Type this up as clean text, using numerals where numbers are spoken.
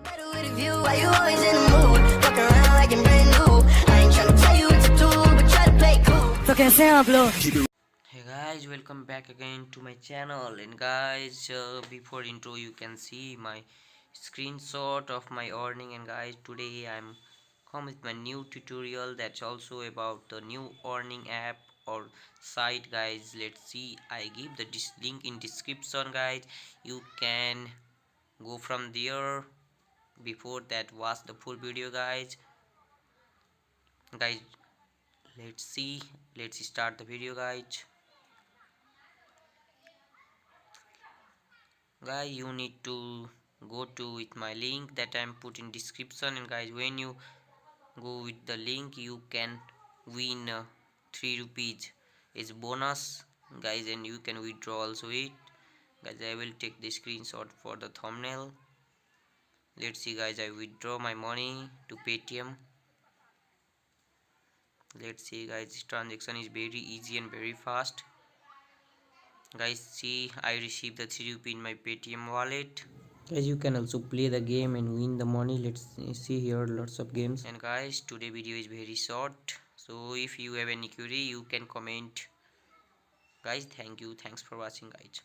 better with a view. Why you always in the mood? Walking around like you're brand new. I ain't tryna tell you what to do, but try to play cool. तो कैसे हैं आप लोग? Hey guys, welcome back again to my channel. And guys, before intro you can see my screenshot of my earning. And guys, today I'm come with my new tutorial that's also about the new earning app or site. Guys, let's see. I give the link in description. Guys, you can go from there. Before that, watch the full video. Guys, let's see, let's start the video. Guys, you need to go to with my link that I'm put in description. And guys, when you go with the link, you can win 3 rupees is bonus, guys, and you can withdraw also it. Guys, I will take the screenshot for the thumbnail. Let's see, guys, I withdraw my money to Paytm. Let's see, guys, this transaction is very easy and very fast. Guys, see, I received the 3 rupee in my Paytm wallet. Guys, you can also play the game and win the money. Let's see here, lots of games. And guys, today video is very short, so if you have any query you can comment. Guys, thanks for watching, guys.